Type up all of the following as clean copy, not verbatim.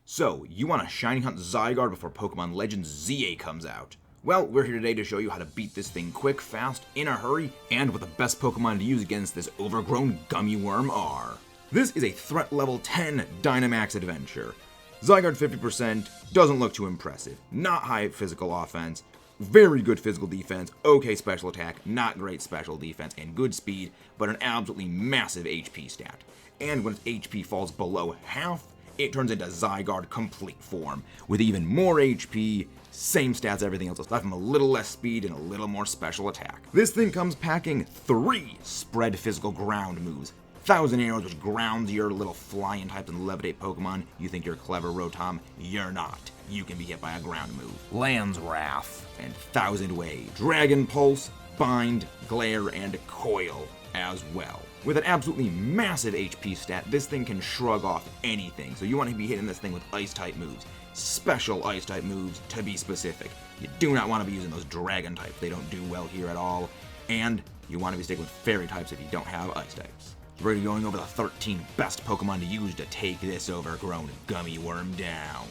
So, you want to shiny hunt Zygarde before Pokemon Legends ZA comes out? Well, we're here today to show you how to beat this thing quick, fast, in a hurry, and with the best Pokemon to use against this overgrown gummy worm R. This is a threat level 10 Dynamax adventure. Zygarde 50% doesn't look too impressive. Not high physical offense, very good physical defense, okay special attack, not great special defense, and good speed, but an absolutely massive HP stat. And when its HP falls below half, it turns into Zygarde complete form, with even more HP, same stats, everything else, aside from a little less speed and a little more special attack. This thing comes packing 3 spread physical ground moves. 1,000 Arrows, which grounds your little flying types and levitate Pokemon. You think you're clever, Rotom? You're not. You can be hit by a ground move. Land's Wrath and 1,000 Wave. Dragon Pulse, Bind, Glare, and Coil as well. With an absolutely massive HP stat, this thing can shrug off anything, so you want to be hitting this thing with Ice-type moves. Special Ice-type moves, to be specific. You do not want to be using those Dragon types, they don't do well here at all. And you want to be sticking with Fairy types if you don't have Ice types. So we're going over the 13 best Pokemon to use to take this overgrown gummy worm down.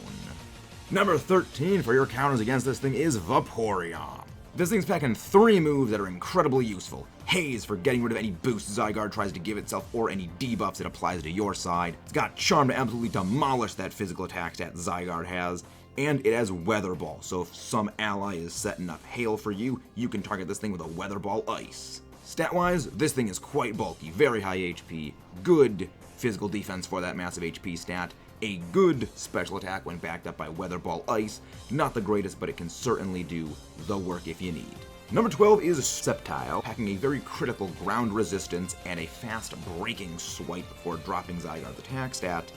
Number 13 for your counters against this thing is Vaporeon. This thing's packing 3 moves that are incredibly useful. Haze for getting rid of any boosts Zygarde tries to give itself or any debuffs it applies to your side. It's got Charm to absolutely demolish that physical attack stat Zygarde has. And it has Weather Ball, so if some ally is setting up Hail for you, you can target this thing with a Weather Ball Ice. Stat-wise, this thing is quite bulky, very high HP, good physical defense for that massive HP stat, a good special attack when backed up by Weather Ball Ice. Not the greatest, but it can certainly do the work if you need. Number 12 is Sceptile, packing a very critical ground resistance and a fast breaking swipe for dropping Zygarde's attack stat.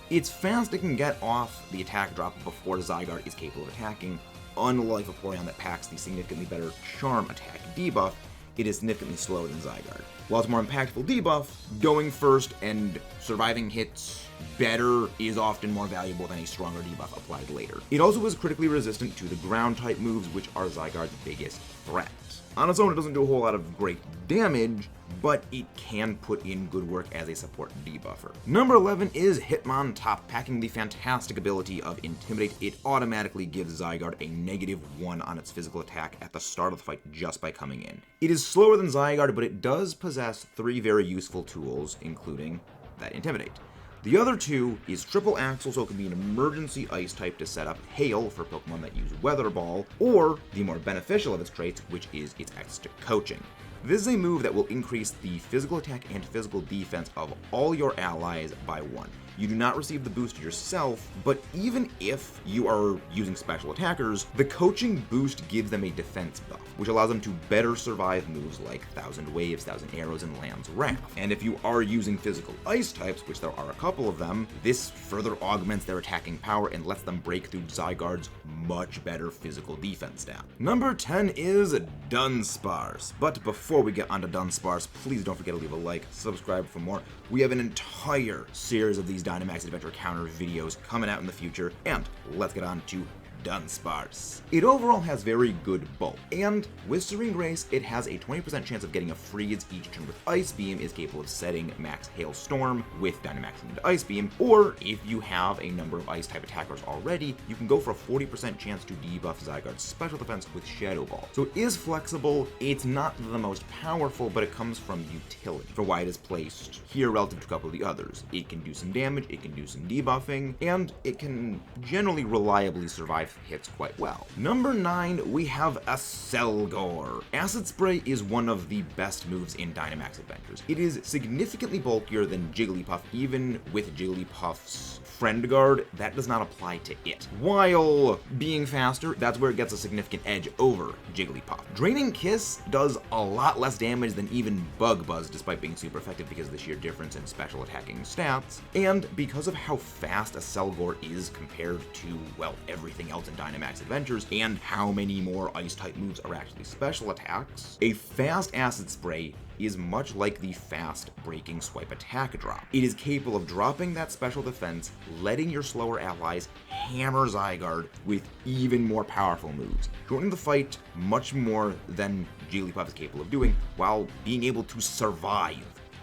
It's fast, it can get off the attack drop before Zygarde is capable of attacking. Unlike Vaporeon that packs the significantly better Charm attack debuff, it is significantly slower than Zygarde. While it's more impactful debuff, going first and surviving hits better is often more valuable than a stronger debuff applied later. It also is critically resistant to the ground type moves, which are Zygarde's biggest threat. On its own, it doesn't do a whole lot of great damage, but it can put in good work as a support debuffer. Number 11 is Hitmon, top packing the fantastic ability of Intimidate. It automatically gives Zygarde a -1 on its physical attack at the start of the fight just by coming in. It is slower than Zygarde, but it does possess 3 very useful tools, including that Intimidate. The other 2 is Triple Axle, so it can be an emergency Ice type to set up Hail for Pokemon that use Weather Ball, or the more beneficial of its traits, which is its extra coaching. This is a move that will increase the physical attack and physical defense of all your allies by 1. You do not receive the boost yourself, but even if you are using special attackers, the coaching boost gives them a defense buff, which allows them to better survive moves like 1,000 Waves, 1,000 Arrows, and Land's Wrath. And if you are using physical Ice types, which there are a couple of them, this further augments their attacking power and lets them break through Zygarde's much better physical defense stat. Number 10 is Dunsparce. But before we get onto Dunsparce, please don't forget to leave a like, subscribe for more. We have an entire series of these Dynamax Adventure Counter videos coming out in the future, and let's get on to Dunsparce. It overall has very good bulk, and with Serene Grace, it has a 20% chance of getting a freeze each turn with Ice Beam, is capable of setting Max Hailstorm with Dynamaxing into Ice Beam, or if you have a number of Ice-type attackers already, you can go for a 40% chance to debuff Zygarde's special defense with Shadow Ball. So it is flexible, it's not the most powerful, but it comes from utility for why it is placed here relative to a couple of the others. It can do some damage, it can do some debuffing, and it can generally reliably survive hits quite well. Number 9, we have a Celio. Acid Spray is one of the best moves in Dynamax Adventures. It is significantly bulkier than Jigglypuff, even with Jigglypuff's Friend Guard, that does not apply to it. While being faster, that's where it gets a significant edge over Jigglypuff. Draining Kiss does a lot less damage than even Bug Buzz, despite being super effective because of the sheer difference in special attacking stats, and because of how fast a Celio is compared to, well, everything else in Dynamax Adventures, and how many more Ice-type moves are actually special attacks, a fast Acid Spray is much like the fast breaking swipe attack drop. It is capable of dropping that special defense, letting your slower allies hammer Zygarde with even more powerful moves, shortening the fight much more than Jigglypuff is capable of doing, while being able to survive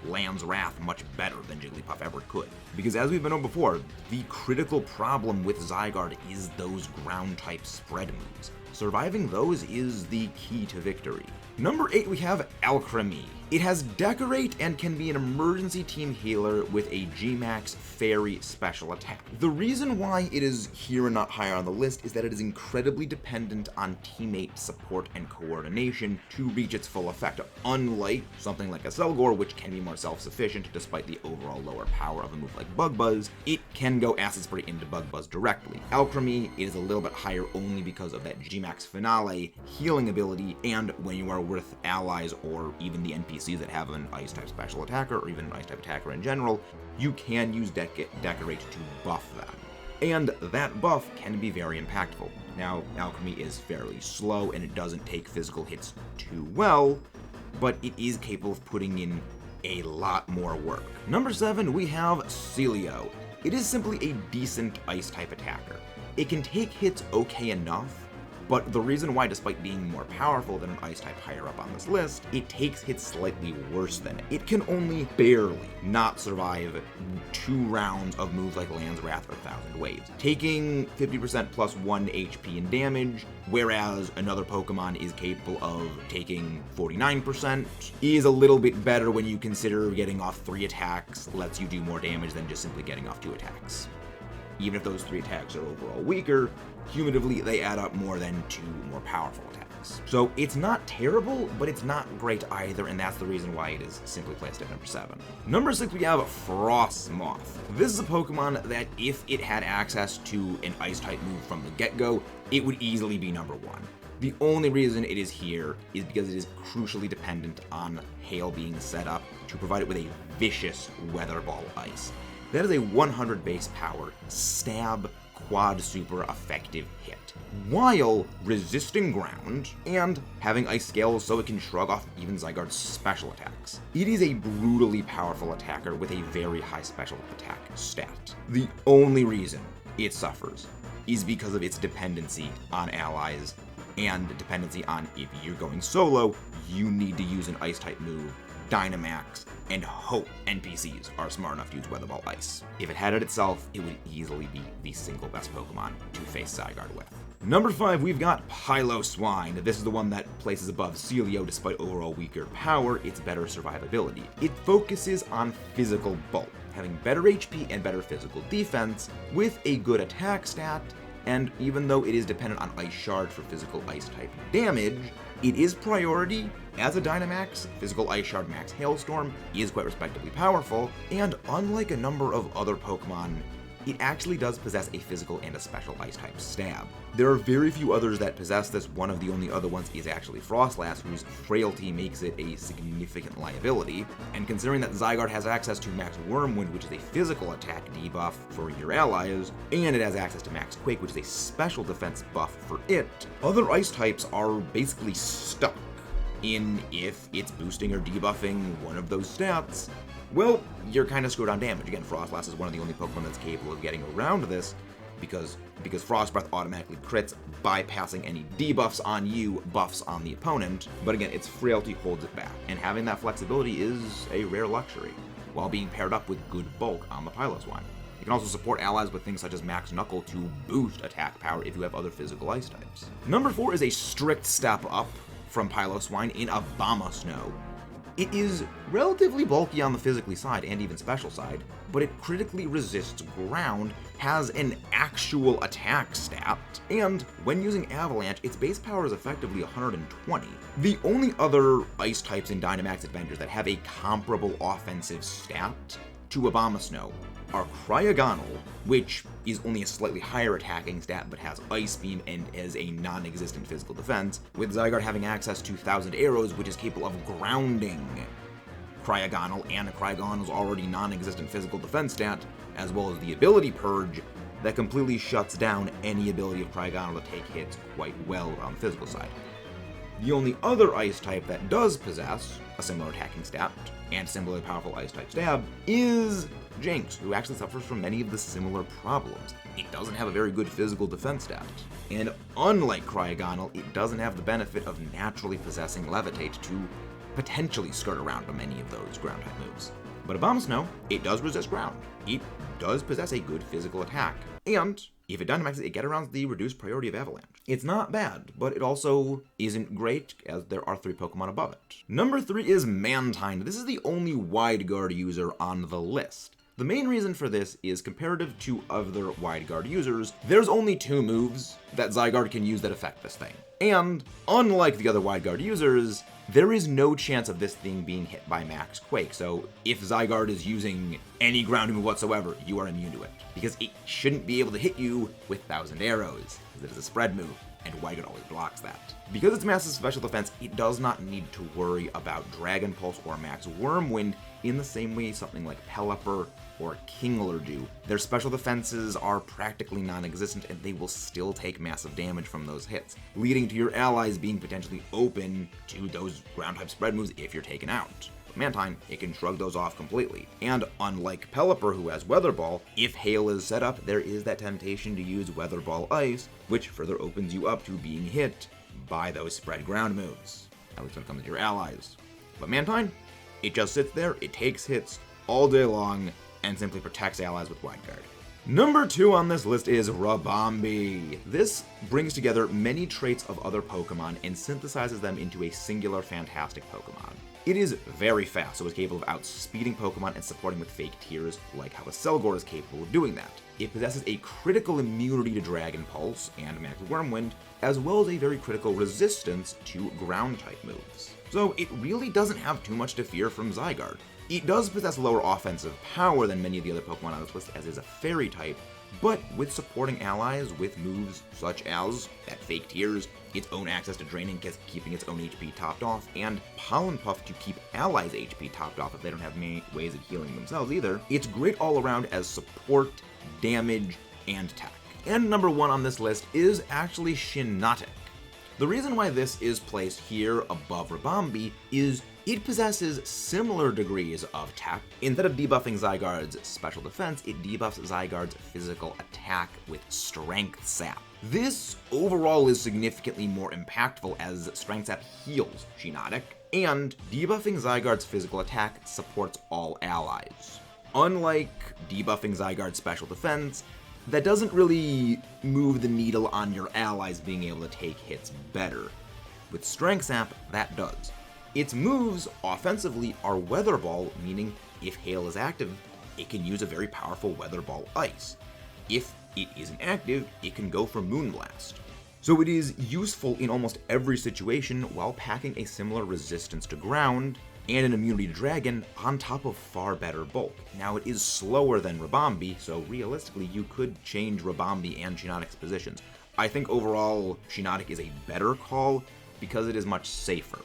Land's Wrath much better than Jigglypuff ever could. Because as we've been over before, the critical problem with Zygarde is those ground-type spread moves. Surviving those is the key to victory. Number 8, we have Alchemy. It has Decorate and can be an emergency team healer with a G-Max Fairy special attack. The reason why it is here and not higher on the list is that it is incredibly dependent on teammate support and coordination to reach its full effect, unlike something like a Celio, which can be more self-sufficient despite the overall lower power of a move like Bug Buzz. It can go Acid Spray into Bug Buzz directly. Alchemy is a little bit higher only because of that G-Max Finale healing ability, and when you are with allies or even the NPCs that have an Ice-type special attacker or even an Ice-type attacker in general, you can use Decorate to buff them. And that buff can be very impactful. Now, Alchemy is fairly slow and it doesn't take physical hits too well, but it is capable of putting in a lot more work. Number 7, we have Celio. It is simply a decent Ice-type attacker. It can take hits okay enough, but the reason why, despite being more powerful than an Ice-type higher up on this list, it takes hits slightly worse than it. It can only barely not survive 2 rounds of moves like Land's Wrath or 1,000 Waves, taking 50% plus 1 HP in damage, whereas another Pokemon is capable of taking 49%, is a little bit better when you consider getting off 3 attacks lets you do more damage than just simply getting off 2 attacks. Even if those 3 attacks are overall weaker, cumulatively they add up more than 2 more powerful attacks. So it's not terrible, but it's not great either, and that's the reason why it is simply placed at number 7. Number 6, we have Frostmoth. This is a Pokemon that if it had access to an Ice-type move from the get-go, it would easily be number 1. The only reason it is here is because it is crucially dependent on Hail being set up to provide it with a vicious Weather Ball Ice. That is a 100 base power, stab, quad super effective hit, while resisting ground and having ice scales so it can shrug off even Zygarde's special attacks. It is a brutally powerful attacker with a very high special attack stat. The only reason it suffers is because of its dependency on allies and dependency on, if you're going solo, you need to use an Ice-type move, Dynamax, and hope NPCs are smart enough to use Weather Ball Ice. If it had it itself, it would easily be the single best Pokemon to face Zygarde with. Number 5, we've got Piloswine. This is the one that places above Celio despite overall weaker power, its better survivability. It focuses on physical bulk, having better HP and better physical defense, with a good attack stat, and even though it is dependent on Ice Shard for physical Ice-type damage, it is priority. As a Dynamax, physical Ice Shard Max Hailstorm is quite respectably powerful, and unlike a number of other Pokemon, it actually does possess a physical and a special Ice-type stab. There are very few others that possess this. One of the only other ones is actually Frostlass, whose frailty makes it a significant liability, and considering that Zygarde has access to Max Wormwind, which is a physical attack debuff for your allies, and it has access to Max Quake, which is a special defense buff for it, other Ice types are basically stuck in if it's boosting or debuffing one of those stats. Well, you're kind of screwed on damage. Again, Frostlass is one of the only Pokemon that's capable of getting around this, because Frost Breath automatically crits, bypassing any debuffs on you, buffs on the opponent. But again, its frailty holds it back, and having that flexibility is a rare luxury, while being paired up with good bulk on the Piloswine. You can also support allies with things such as Max Knuckle to boost attack power if you have other physical Ice types. Number 4 is a strict step up from Piloswine in Abomasnow. It is relatively bulky on the physically side and even special side, but it critically resists ground, has an actual attack stat, and when using Avalanche, its base power is effectively 120. The only other Ice types in Dynamax Adventures that have a comparable offensive stat to Abomasnow are Cryogonal, which is only a slightly higher attacking stat but has Ice Beam and has a non-existent physical defense, with Zygarde having access to 1,000 Arrows, which is capable of grounding Cryogonal, and Cryogonal's already non-existent physical defense stat, as well as the ability Purge that completely shuts down any ability of Cryogonal to take hits quite well on the physical side. The only other Ice type that does possess a similar attacking stat and similarly powerful Ice type stab is Jinx, who actually suffers from many of the similar problems. It doesn't have a very good physical defense stat, and unlike Cryogonal, it doesn't have the benefit of naturally possessing Levitate to potentially skirt around many of those ground type moves. But a Bomb Snow, it does resist ground. It does possess a good physical attack, and if it Dynamaxes, it gets around the reduced priority of Avalanche. It's not bad, but it also isn't great, as there are 3 Pokemon above it. Number 3 is Mantine. This is the only Wide Guard user on the list. The main reason for this is comparative to other Wide Guard users, there's only 2 moves that Zygarde can use that affect this thing. And unlike the other Wide Guard users, there is no chance of this thing being hit by Max Quake, so if Zygarde is using any ground move whatsoever, you are immune to it, because it shouldn't be able to hit you with 1,000 arrows, because it is a spread move, and Wide Guard always blocks that. Because it's massive special defense, it does not need to worry about Dragon Pulse or Max Wormwind in the same way something like Pelipper or Kingler do. Their special defenses are practically non-existent, and they will still take massive damage from those hits, leading to your allies being potentially open to those ground-type spread moves if you're taken out. But Mantine, it can shrug those off completely. And unlike Pelipper, who has Weather Ball, if Hail is set up, there is that temptation to use Weather Ball Ice, which further opens you up to being hit by those spread ground moves, at least when it comes to your allies. But Mantine, it just sits there, it takes hits all day long, and simply protects allies with Wide Guard. Number 2 on this list is Ribombee. This brings together many traits of other Pokemon and synthesizes them into a singular fantastic Pokemon. It is very fast, so it's capable of outspeeding Pokemon and supporting with fake tears, like how a Celgore is capable of doing that. It possesses a critical immunity to Dragon Pulse and Max Wormwind, as well as a very critical resistance to ground-type moves. So it really doesn't have too much to fear from Zygarde. It does possess lower offensive power than many of the other Pokemon on this list, as is a Fairy type, but with supporting allies with moves such as that Fake Tears, its own access to draining, keeping its own HP topped off, and Pollen Puff to keep allies' HP topped off if they don't have many ways of healing themselves either, it's great all around as support, damage, and attack. And number 1 on this list is actually Shiinotic. The reason why this is placed here above Ribombee is it possesses similar degrees of attack. Instead of debuffing Zygarde's special defense, it debuffs Zygarde's physical attack with Strength Sap. This overall is significantly more impactful as Strength Sap heals Shiinotic, and debuffing Zygarde's physical attack supports all allies. Unlike debuffing Zygarde's special defense, that doesn't really move the needle on your allies being able to take hits better. With Strength Sap, that does. Its moves, offensively, are Weather Ball, meaning if Hail is active, it can use a very powerful Weather Ball Ice. If it isn't active, it can go for Moonblast. So it is useful in almost every situation while packing a similar resistance to ground and an immunity to Dragon on top of far better bulk. Now, it is slower than Ribombee, so realistically you could change Ribombee and Shiinotic's positions. I think overall Shiinotic is a better call because it is much safer.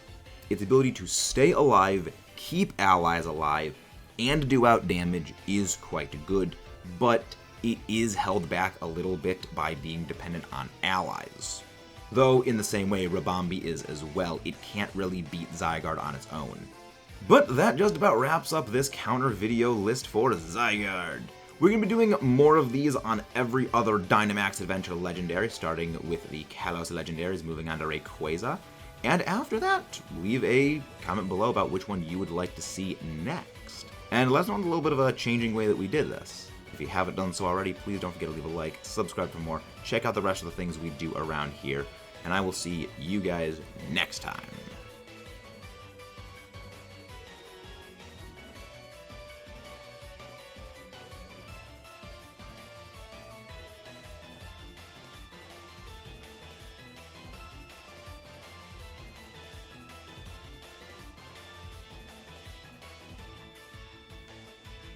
Its ability to stay alive, keep allies alive, and do out damage is quite good, but it is held back a little bit by being dependent on allies. Though in the same way Ribombee is as well, it can't really beat Zygarde on its own. But that just about wraps up this counter video list for Zygarde. We're going to be doing more of these on every other Dynamax Adventure Legendary, starting with the Kalos Legendaries, moving on to Rayquaza. And after that, leave a comment below about which one you would like to see next. And let us know a little bit of a changing way that we did this. If you haven't done so already, please don't forget to leave a like, subscribe for more, check out the rest of the things we do around here, and I will see you guys next time.